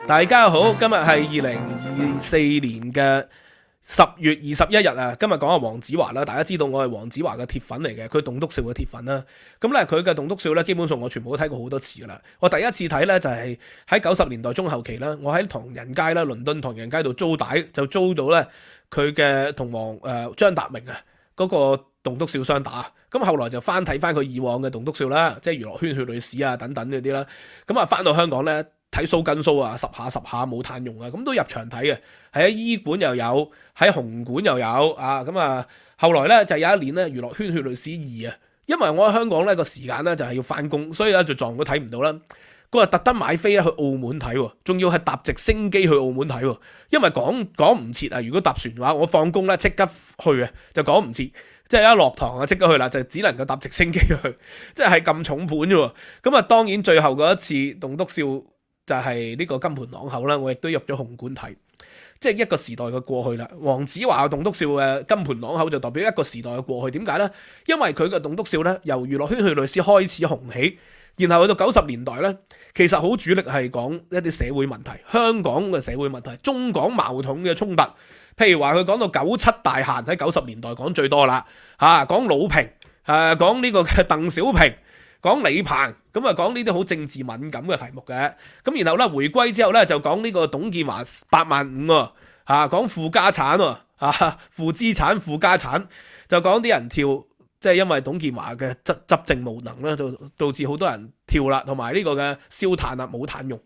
大家好，今日係2024年嘅10月21日啊。今日講下黃子華啦，大家知道我係黃子華嘅鐵粉嚟嘅，佢棟篤笑嘅鐵粉啦。咁咧佢嘅棟篤笑咧，基本上我全部都睇過好多次噶啦。我第一次睇咧就係喺90年代中後期啦，我喺唐人街啦，倫敦唐人街度租帶，就租到咧佢嘅同張達明啊嗰個棟篤笑雙打。咁後來就翻睇翻佢以往嘅棟篤笑啦，即係娛樂圈血淚史啊等等嗰啲啦。咁啊翻到香港咧，睇蘇跟蘇啊，十下冇嘆用啊，咁都入場睇嘅，喺醫館又有，喺紅館又有啊。咁啊後來咧就有一年咧娛樂圈血淚史2啊，因為我喺香港咧個時間咧就係要翻工，所以咧就撞到睇唔到啦。嗰日特登買飛咧去澳門睇，仲要係搭直升機去澳門睇，因為趕唔切啊。如果搭船嘅話，我放工咧即刻去啊，就趕唔切。即係一落堂啊，即刻去啦，就只能夠搭直升機去，即係咁重盤啫。咁啊，當然最後嗰一次棟篤笑就係呢個金盆朗口啦，我亦都入咗紅館睇，即係一個時代嘅過去啦。黃子華嘅棟篤笑嘅金盆朗口就代表一個時代嘅過去。點解呢？因為佢嘅棟篤笑咧，由娛樂圈血淚史開始紅起，然後去到90年代咧，其實好主力係講一啲社會問題，香港嘅社會問題，中港矛盾嘅衝突。譬如話佢講到97大限喺90年代講最多啦，講魯平，講呢個嘅鄧小平，講李鵬，咁啊講呢啲好政治敏感嘅題目嘅。咁然後咧回歸之後咧就講呢個董建華8萬5喎，講負家產喎，負資產負家產，就講啲人跳，即係因為董建華嘅執政無能咧，就導致好多人跳啦，同埋呢個嘅燒炭啊冇炭用。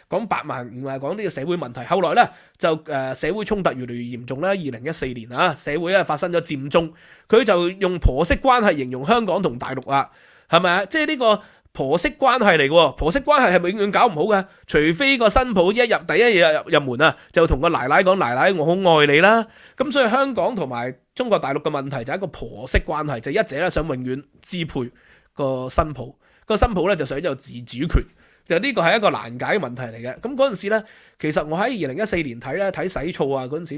講8萬5啊，講呢個社會問題。後來咧就社會衝突越嚟越嚴重啦。2014年啊，社會咧發生咗佔中，佢就用婆媳關係形容香港同大陸啊，係咪啊？即係呢個婆媳關係嚟嘅，婆媳關係係咪永遠搞唔好嘅？除非個新抱第一日入門啊，就同個奶奶講：奶奶，我好愛你啦。咁所以香港同埋中國大陸嘅問題就係一個婆媳關係，就一者咧想永遠支配個新抱，個新抱咧就想有自主權。就呢個係一個難解嘅問題嚟嘅。咁嗰陣時咧，其實我喺2014年睇洗澡啊嗰陣時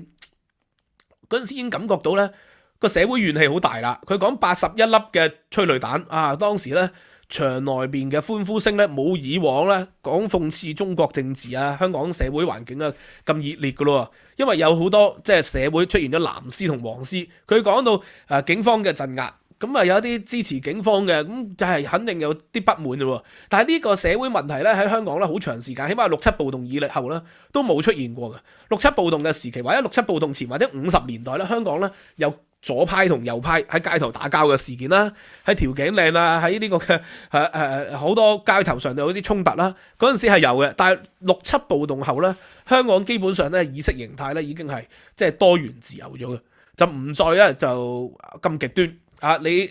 已經感覺到咧個社會怨氣好大啦。佢講81粒嘅催淚彈啊，當時咧場內邊嘅歡呼聲咧冇以往咧講諷刺中國政治啊、香港社會環境啊咁熱烈噶咯。因為有好多即係社會出現咗藍絲同黃絲，佢講到警方嘅鎮壓。咁啊有一啲支持警方嘅，咁就係肯定有啲不滿嘅。但係呢個社會問題咧喺香港咧好長時間，起碼6·7暴動以後咧都冇出現過嘅。6·7暴動嘅時期或者6·7暴動前或者50年代咧，香港咧有左派同右派喺街頭打交嘅事件啦，喺調景嶺啊，喺呢個嘅好多街頭上有啲衝突啦。嗰陣時係有嘅，但係6·7暴動後咧，香港基本上咧意識形態咧已經係即係多元自由咗嘅，就唔再咧就咁極端。你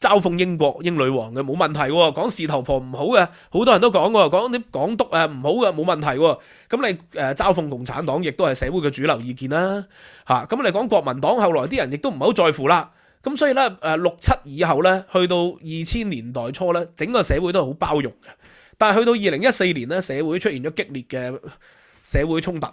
嘲諷英國英女王嘅冇問題喎，講事頭婆唔好嘅，好多人都講喎，講啲港督唔好嘅冇問題喎。咁你嘲諷共產黨亦都係社會嘅主流意見啦。咁你講國民黨後來啲人亦都唔係好在乎啦。咁所以咧6·7以後咧，去到2000年代初咧，整個社會都係好包容嘅。但係去到2014年咧，社會出現咗激烈嘅社會衝突，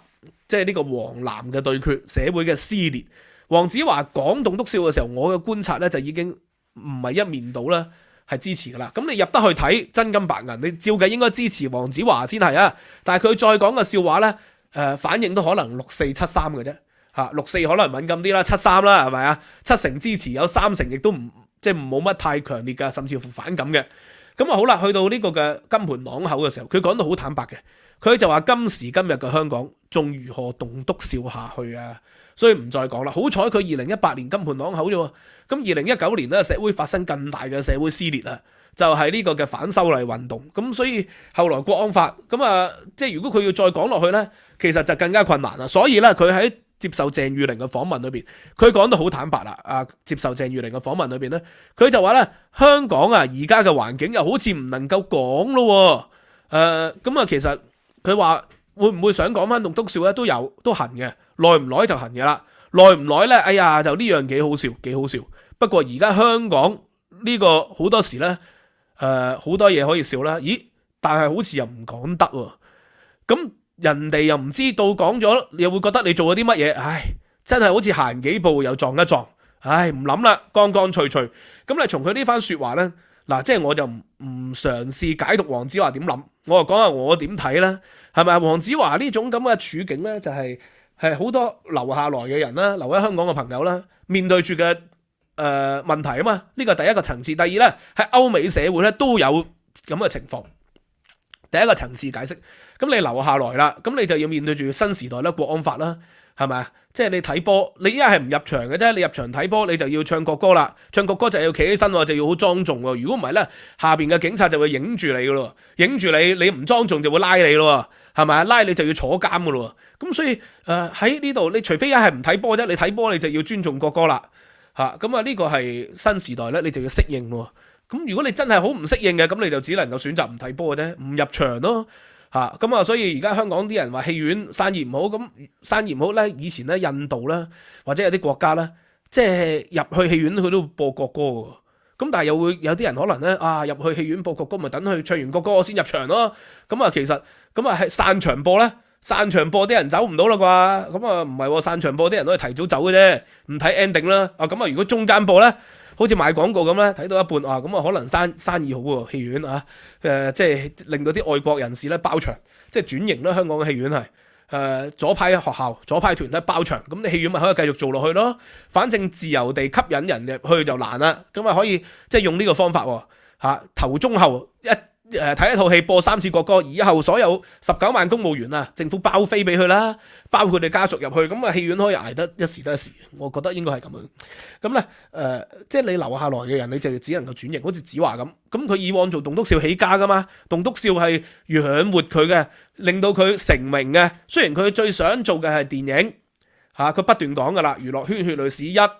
即係呢個黃藍嘅對決，社會嘅撕裂。黃子華講棟篤笑嘅時候，我嘅觀察咧就已經唔係一面倒啦，係支持噶啦。咁你入得去睇真金白銀，你照計應該支持黃子華先係啊。但係佢再講嘅笑話咧，反應都可能6·4、7·3嘅啫。6·4可能敏感啲啦，7·3啦，係咪啊？7成支持，有3成亦都唔即係冇乜太強烈噶，甚至乎反感嘅。咁啊好啦，去到呢個嘅金盆朗口嘅時候，佢講到好坦白嘅，佢就話今時今日嘅香港仲如何棟篤笑下去啊？所以唔再講啦。好彩佢2018年金盆朗口啫喎，咁2019年咧社會發生更大嘅社會撕裂啊，就係呢個嘅反修例運動。咁所以後來國安法咁啊，即係如果佢要再講落去咧，其實就更加困難啦。所以咧，佢喺接受鄭裕玲嘅訪問裏邊，佢講得好坦白啦。接受鄭裕玲嘅訪問裏邊咧，佢就話咧，香港啊而家嘅環境又好似唔能夠講咯。咁啊，其實佢話會唔會想講翻棟篤笑咧？都行嘅。耐唔耐就行嘅啦，耐唔耐咧？哎呀，就呢樣幾好笑，幾好笑。不過而家香港呢個好多時咧，好多嘢可以笑啦。咦？但係好似又唔講得喎。咁人哋又唔知道講咗，又會覺得你做咗啲乜嘢？唉，真係好似行幾步又撞一撞。唉，唔諗啦，乾乾脆脆。咁你從佢呢番説話咧，嗱，即係我就唔嘗試解讀黃子華點諗，我就講下我點睇啦，係咪？黃子華呢種咁嘅處境咧，就係好多留下來嘅人啦，留喺香港嘅朋友啦，面對住嘅問題啊嘛。呢個第一個層次。第二咧，喺歐美社會咧都有咁嘅情況。第一個層次解釋，咁你留下來啦，咁你就要面對住新時代啦，國安法啦，係咪啊？即係你睇波，你一係唔入場嘅啫，你入場睇波你就要唱國歌啦，唱國歌就要企起身喎，就要好莊重喎。如果唔係咧，下邊嘅警察就會影住你噶咯，影住你，你唔莊重就會拉你咯，係咪啊？拉你就要坐監噶咯。咁所以喺呢度，你除非一係唔睇波啫，你睇波你就要尊重國歌啦，嚇。咁啊呢個係新時代咧，你就要適應咯。咁如果你真係好唔適應嘅，咁你就只能夠選擇唔睇波嘅啫，唔入場咯。咁啊，所以而家香港啲人話戲院生意唔好，咁生意唔好咧，以前咧印度啦，或者有啲國家咧，即係入去戲院佢都播國歌嘅，咁但係又會有啲人可能咧入去戲院播國歌，咪等佢唱完國歌我先入場咯。咁啊，其實咁啊係散場播咧，散場播啲人走唔到啦啩，咁啊唔係喎，散場播啲人都係提早走嘅啫，唔睇 ending 啦。咁啊如果中間播咧，好似賣廣告咁咧，睇到一半咁啊可能生意好喎，戲院即係令到啲外國人士咧包場，即係轉型啦。香港嘅戲院係左派學校、左派團體包場，咁你戲院咪可以繼續做落去咯。反正自由地吸引人入去就難啦，咁啊可以即係用呢個方法喎，頭中後睇一套戲播3次國歌，以後所有19萬公務員政府包飛俾佢啦，包佢哋家屬入去，咁啊戲院可以捱得一時得一時，我覺得應該係咁樣。咁咧即係你留下來嘅人，你就只能夠轉型，好似子華咁。咁佢以往做棟篤笑起家噶嘛，棟篤笑係養活佢嘅，令到佢成名嘅。雖然佢最想做嘅係電影，佢不斷講噶啦，娛樂圈血淚史1、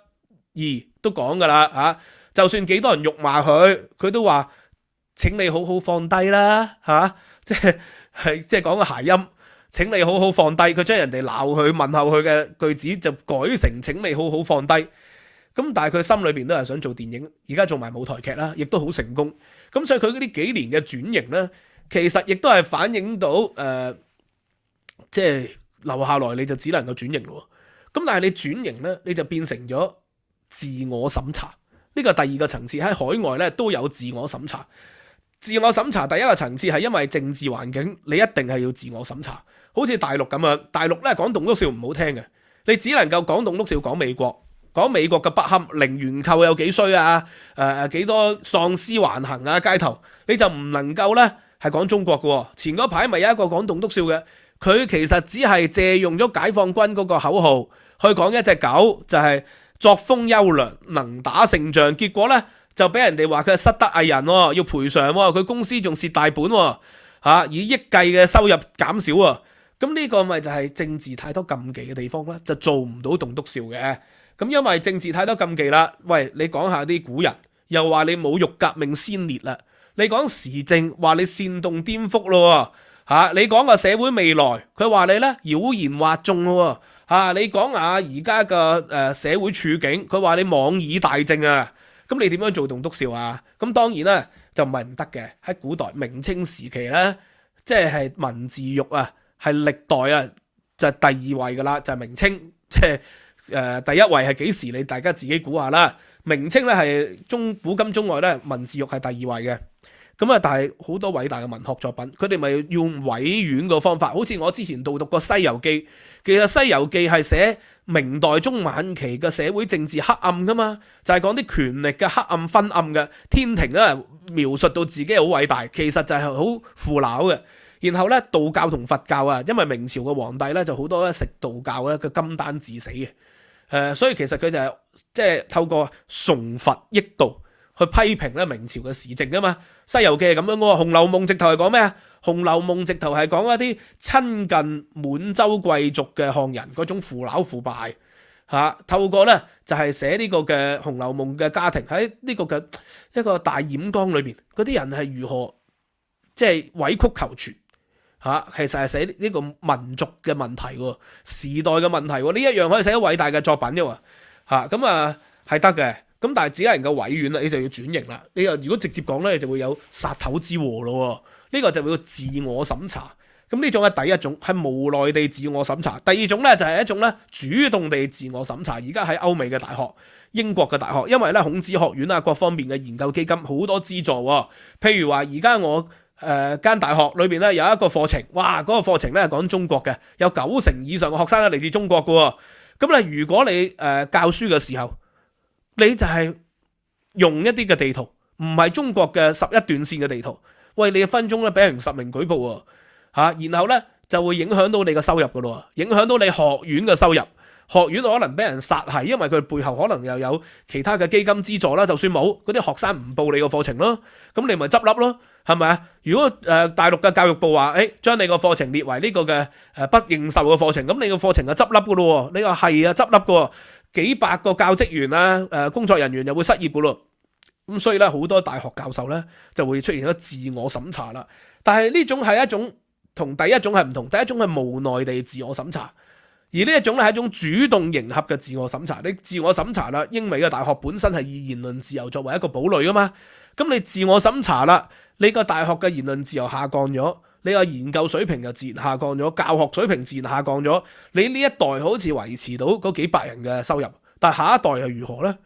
2都講噶啦，就算幾多人辱罵佢，佢都話。請你好好放低啦，即係講個諧音，請你好好放低。佢將人哋鬧佢問候佢嘅句子就改成請你好好放低。咁但係佢心裏邊都係想做電影，而家做埋舞台劇啦，亦都好成功。咁所以佢呢幾年嘅轉型咧，其實亦都係反映到即係留下來你就只能夠轉型咯。咁但係你轉型咧，你就變成咗自我審查。呢個第二個層次喺海外咧都有自我審查。自我審查第一個層次係因為政治環境，你一定係要自我審查。好似大陸咁樣，大陸咧講棟篤笑唔好聽嘅，你只能夠講棟篤笑講美國，講美國嘅不堪，零元購有幾衰幾多喪屍橫行街頭，你就唔能夠咧係講中國嘅。前嗰排咪有一個講棟篤笑嘅，佢其實只係借用咗解放軍嗰個口號去講一隻狗，就係作風優良，能打勝仗，結果咧就俾人哋話佢係失德藝人，要賠償，佢公司仲蝕大本，以億計嘅收入減少，咁呢個咪就係政治太多禁忌嘅地方啦，就做唔到棟篤笑嘅。咁因為政治太多禁忌啦，喂，你講下啲古人，又話你侮辱革命先烈啦，你講時政話你煽動顛覆咯，你講個社會未來，佢話你咧妖言惑眾咯，你講下而家嘅社會處境，佢話你妄議大政啊。咁你點樣做棟篤笑啊？咁當然啦，就唔係唔得嘅。喺古代明清時期咧，即係文字獄係歷代就係第2位噶啦，就係明清。即係第1位係幾時？你大家自己估下啦。明清咧係古今中外咧文字獄係第2位嘅。咁但係好多偉大嘅文學作品，佢哋咪用委婉個方法。好似我之前導讀過《西遊記》，其實《西遊記》係寫明代中晚期嘅社會政治黑暗噶嘛，就係講啲權力嘅黑暗昏暗嘅。天庭描述到自己好偉大，其實就係好腐朽嘅。然後咧道教同佛教因為明朝嘅皇帝咧就好多咧食道教咧嘅金丹治死嘅。所以其實佢就係即係透過崇佛益道去批評咧明朝嘅時政啊嘛。西遊記係咁樣嘅，紅樓夢直頭係講咩啊？紅樓夢直頭係講一啲親近滿洲貴族嘅漢人嗰種腐朽腐敗，透過咧就係寫呢個嘅紅樓夢嘅家庭喺呢個嘅一個大染缸裏邊，嗰啲人係如何即係委曲求全，其實係寫呢個民族嘅問題，時代嘅問題，呢一樣可以寫得偉大嘅作品嘅，咁係得嘅。咁但係只能夠委婉啦，你就要轉型啦。你又如果直接講咧，你就會有殺頭之禍咯。呢個就會自我審查。咁呢種係第一種，係無奈地自我審查。第二種咧就係一種咧主動地自我審查。而家喺歐美嘅大學、英國嘅大學，因為咧孔子學院各方面嘅研究基金好多資助。譬如話而家我間大學裏邊咧有一個課程，哇！嗰個課程咧係講中國嘅，有90%以上嘅學生咧嚟自中國嘅喎。咁咧，如果你教書嘅時候，你就係用一啲嘅地圖，唔係中國嘅11段線嘅地圖，喂，你分鐘咧俾人實名舉報喎嚇，然後咧就會影響到你嘅收入嘅咯，影響到你學院嘅收入。學院可能俾人殺係，因為佢背後可能又有其他嘅基金資助啦。就算冇，嗰啲學生唔報你個課程咯，咁你咪執笠咯，係咪啊？如果大陸嘅教育部話，將你個課程列為呢個嘅不認受嘅課程，咁你個課程就執笠嘅咯。你話係啊，執笠嘅，幾百個教職員啊，工作人員又會失業嘅咯。咁所以咧，好多大學教授咧就會出現咗自我審查啦。但係呢種係一種同第一種係唔同，第一種係無奈地自我審查。而呢一種咧係一種主動迎合嘅自我審查，你自我審查啦，英美嘅大學本身係以言論自由作為一個堡壘噶嘛，咁你自我審查啦，你個大學嘅言論自由下降咗，你個研究水平就自然下降咗，教學水平自然下降咗，你呢一代好似維持到嗰幾百人嘅收入，但係下一代又如何呢？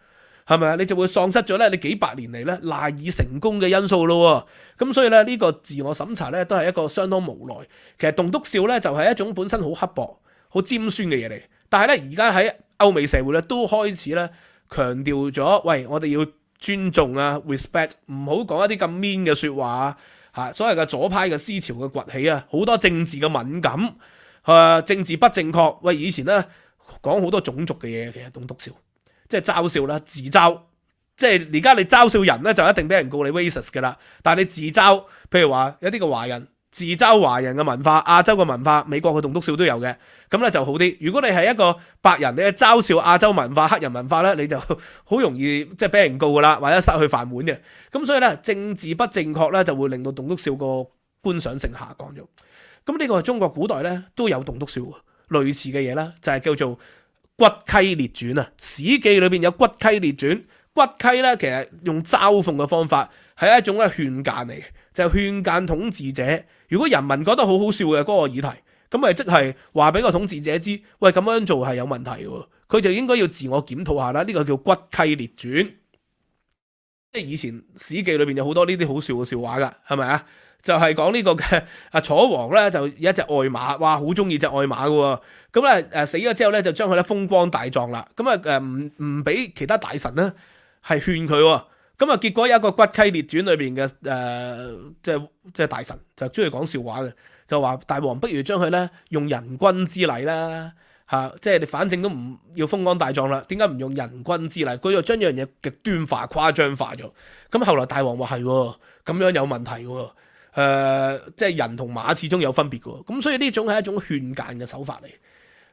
係咪啊？你就會喪失咗咧你幾百年嚟咧賴以成功嘅因素咯。咁所以咧呢個自我審查咧都係一個相當無奈。其實棟篤笑咧就係一種本身好刻薄、好尖酸嘅嘢嚟，但係咧而家喺歐美社會咧都開始咧強調咗，喂，我哋要尊重啊 respect， 唔好講一啲咁 mean 嘅説話啊，所謂嘅左派嘅思潮嘅崛起啊，好多政治嘅敏感，政治不正確，喂，以前咧講好多種族嘅嘢，其實棟篤笑即係嘲笑啦，自嘲，即係而家你嘲笑人咧就一定俾人告你 racist 嘅啦，但係你自嘲，譬如話有啲嘅華人。自嘲華人嘅文化、亞洲嘅文化、美國嘅棟篤笑都有嘅，咁咧就好啲。如果你係一個白人，你係嘲笑亞洲文化、黑人文化咧，你就好容易即係俾人告噶啦，或者失去飯碗嘅。咁所以咧，政治不正確咧就會令到棟篤笑個觀賞性下降咗。咁呢個係中國古代咧都有棟篤笑類似嘅嘢啦，就係叫做骨溪列傳啊，《史記》裏邊有骨溪列傳。骨溪咧其實用嘲諷嘅方法係一種咧勸諫嚟嘅，就係勸諫統治者。如果人民覺得好好笑嘅嗰個議題，咁咪即係話俾個統治者知，喂，咁樣做係有問題嘅，佢就應該要自我檢討下啦。呢個叫骨溪列傳，即係以前《史記》裏邊有好多呢啲好笑嘅笑話噶，係咪啊？就係講呢個嘅楚王咧，就有一隻愛馬，哇，好中意隻愛馬嘅，咁咧死咗之後咧，就將佢咧風光大葬啦，咁啊唔俾其他大臣咧係勸佢。咁啊，結果有一個骨溪列傳裏邊嘅即係大臣就中意講笑話嘅，就話大王不如將佢咧用人君之禮啦嚇，即係你反正都唔要風光大葬啦，點解唔用人君之禮？佢就將呢樣嘢極端化、誇張化咗。咁後來大王話係喎，咁樣有問題喎，即係人同馬始終有分別嘅喎。咁所以呢種係一種勸諫嘅手法嚟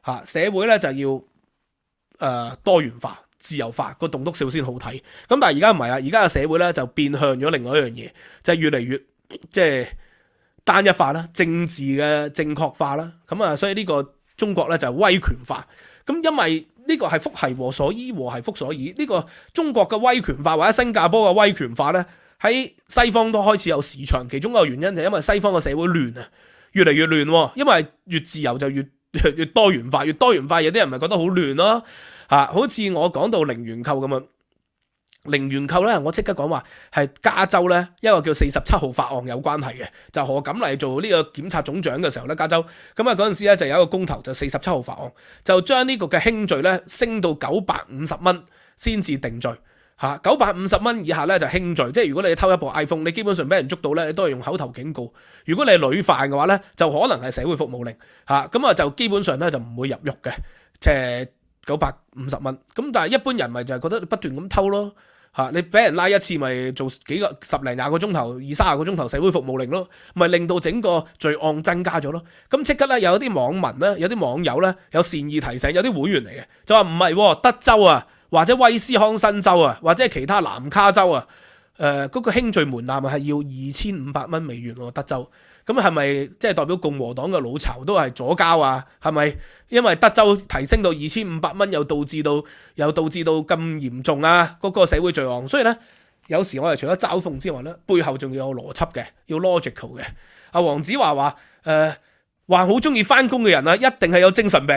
嚇，社會咧就要多元化。自由化個棟篤笑先好睇，咁但係而家唔係啊！而家嘅社會咧就變向咗另外一樣嘢，就係越嚟越即係單一化啦，政治嘅正確化啦，咁啊，所以呢個中國咧就係威權化。咁因為呢個係福係禍所依，禍係福所倚。呢個中國嘅威權化或者新加坡嘅威權化咧，喺西方都開始有市場。其中一個原因就係因為西方嘅社會亂啊，越嚟越亂，因為越自由就越多元化，越多元化有啲人咪覺得好亂咯。好似我講到零元購咁樣，零元購咧，我即刻講話係加州咧一個叫47號法案有關係嘅，就何錦麗做呢個檢察總長嘅時候咧，加州咁啊嗰陣時咧就有一個公投，就47號法案就將呢個嘅輕罪咧升到950蚊先至定罪嚇，950蚊以下咧就輕罪，即係如果你偷一部 iPhone， 你基本上俾人捉到咧，你都係用口頭警告。如果你係屢犯嘅話咧，就可能係社會服務令嚇，咁啊就基本上咧就唔會入獄嘅，即係950蚊。咁但係一般人咪就係覺得你不斷咁偷咯嚇，你俾人拉一次咪做幾個10零20個鐘頭，20-30個鐘頭社會服務令咯，咪令到整個罪案增加咗咯。咁即刻咧有啲網民咧，有啲網友咧有善意提醒，有啲會員嚟嘅就話唔係德州啊，或者威斯康辛州啊，或者其他南卡州啊，嗰個輕罪門檻係要2500蚊美元喎，德州。咁係咪即係代表共和黨嘅老巢都係左膠啊？係咪因為德州提升到2500蚊，又導致到咁嚴重啊？嗰個社會罪案，所以咧有時我哋除咗嘲諷之外咧，背後仲要有邏輯嘅，要 logical 嘅。阿黃子華話話好中意翻工嘅人啊，一定係有精神病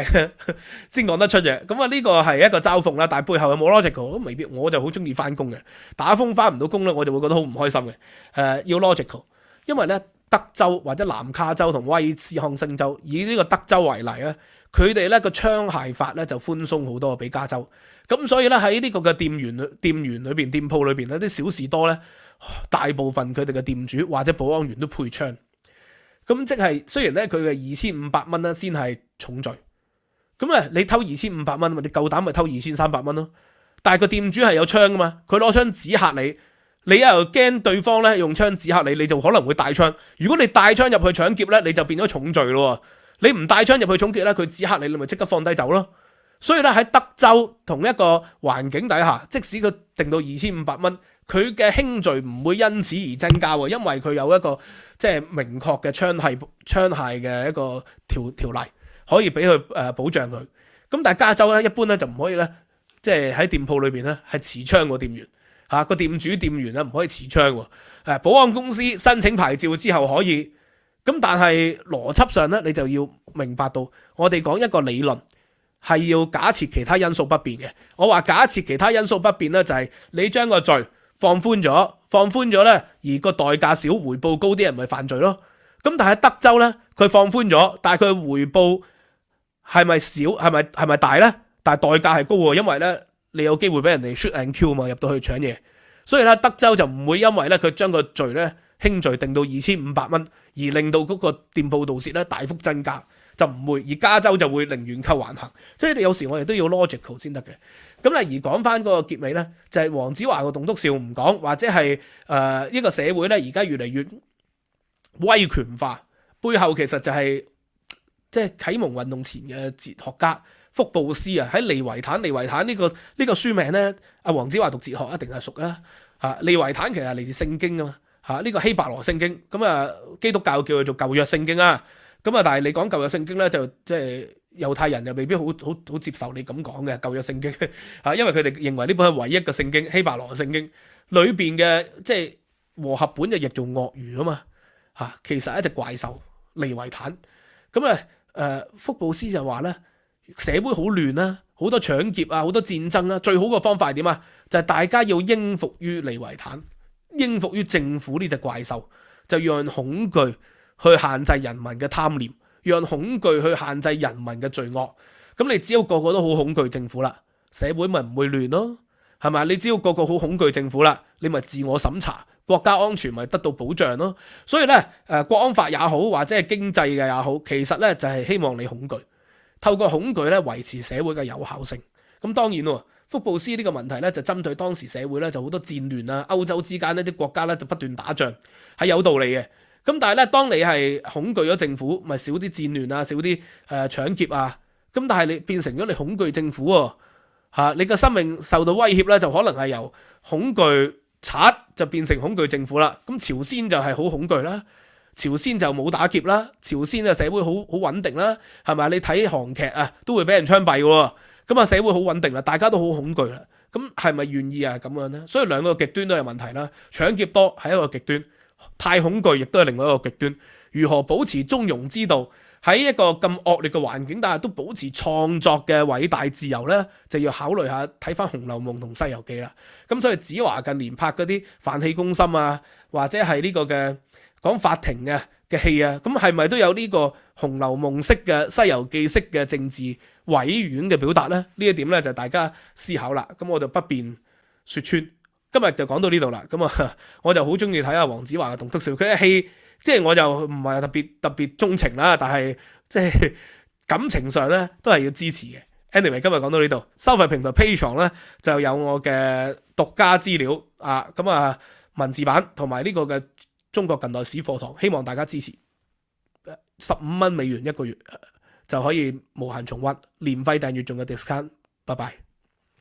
先講得出嘅。咁啊呢個係一個嘲諷啦，但係背後有冇 logical 都未必。我就好中意翻工嘅，打風翻唔到工咧，我就會覺得好唔開心嘅。要 logical，因為咧德州或者南卡州同威斯康星州，以呢個德州為例啊，佢哋咧個槍械法咧就寬鬆好多比加州。咁所以咧喺呢個嘅店員裏邊、店鋪裏邊咧啲小士多咧，大部分佢哋嘅店主或者保安員都配槍。咁即係雖然咧佢嘅2500蚊咧先係重罪，咁咧你偷2500蚊，你夠膽咪偷2300蚊咯？但係個店主係有槍噶嘛，佢攞槍指嚇你，你又驚對方咧用槍指嚇你，你就可能會帶槍。如果你帶槍入去搶劫咧，你就變咗重罪咯。你唔帶槍入去搶劫咧，佢指嚇你，你咪即刻放低走咯。所以咧喺德州同一個環境底下，即使佢定到2500蚊，佢嘅輕罪唔會因此而增加喎，因為佢有一個即係明確嘅槍械嘅一個條例，可以俾佢保障佢。咁但係加州咧一般咧就唔可以咧，即係喺店鋪裏邊咧係持槍個店員嚇個店主店員咧唔可以持槍喎。保安公司申請牌照之後可以，咁但係邏輯上咧你就要明白到，我哋講一個理論。係要假設其他因素不變嘅。我話假設其他因素不變咧，就係你將個罪放寬咗咧，而個代價少，回報高啲人咪犯罪咯。咁但係德州咧，佢放寬咗，但係佢回報係咪少？係咪大咧？但係代價係高喎，因為咧你有機會俾人哋 shoot and kill 嘛，入到去搶嘢。所以咧德州就唔會因為咧佢將個罪咧輕罪定到2500蚊，而令到嗰個店鋪盜竊咧大幅增加。就唔會，而加州就會寧願扣還行，所以你有時我哋都要 logical 先得嘅。咁咧而講翻嗰個結尾咧，就係黃子華個棟篤笑唔講，或者係呢個社會咧而家越嚟越威權化，背後其實就係即係啟蒙運動前嘅哲學家福布斯啊，喺利維坦呢個書名咧，阿黃子華讀哲學一定係熟啦嚇。利維坦其實係嚟自聖經啊嘛嚇，呢個希伯來聖經，咁啊基督教叫佢做舊約聖經啊。咁啊，但係你講舊約聖經咧，就即係猶太人又未必好接受你咁講嘅舊約聖經嚇，因為佢哋認為呢本係唯一嘅聖經，希伯來聖經裏邊嘅即係和合本就譯做鱷魚啊嘛嚇，其實係一隻怪獸利維坦。咁福布斯就話咧，社會好亂啦，好多搶劫啊，好多戰爭啦，最好嘅方法係點啊？就係大家要應服於利維坦，應服於政府呢隻怪獸，就讓恐懼去限制人民嘅貪念，讓恐懼去限制人民嘅罪惡。咁你只要個個都好恐懼政府啦，社會咪唔會亂咯，係咪？你只要個個好恐懼政府啦，你咪自我審查，國家安全咪得到保障咯。所以咧，國安法也好，或者係經濟嘅也好，其實咧就係希望你恐懼，透過恐懼咧維持社會嘅有效性。咁當然喎，福布斯呢個問題咧就針對當時社會咧就好多戰亂啊，歐洲之間呢啲國家咧就不斷打仗，係有道理嘅。咁但係咧，當你係恐懼咗政府，咪少啲戰亂啊，少啲搶劫啊。咁但係你變成咗你恐懼政府喎，你嘅生命受到威脅咧，就可能係由恐懼賊就變成恐懼政府啦。咁朝鮮就係好恐懼啦，朝鮮就冇打劫啦，朝鮮嘅社會好穩定啦，係咪？你睇韓劇啊，都會俾人槍斃喎。咁啊，社會好穩定啦，大家都好恐懼啦。咁係咪願意啊咁樣咧？所以兩個極端都有問題啦。搶劫多係一個極端。太恐懼亦都係另外一個極端，如何保持中庸之道，喺一個咁惡劣嘅環境，但係都保持創作嘅偉大自由呢，就要考慮下睇翻《紅樓夢》同《西遊記》啦。咁所以子華近年拍嗰啲飯氣攻心啊，或者係呢個嘅講法庭嘅戲啊，咁係咪都有呢個《紅樓夢》式嘅《西遊記》式嘅政治委婉嘅表達呢？呢一點呢，就大家思考啦。咁我就不便說穿。今日就講到呢度啦，咁我就好中意睇下黃子華嘅棟篤笑，佢嘅戲即係我就唔係特別鍾情啦，但係即係感情上咧都係要支持嘅。Anyway， 今日講到呢度，收費平台 Patreon 咧就有我嘅獨家資料啊，文字版同埋呢個嘅中國近代史課堂，希望大家支持。$15美元一個月就可以無限重溫，年費訂閱仲有 discount，拜拜。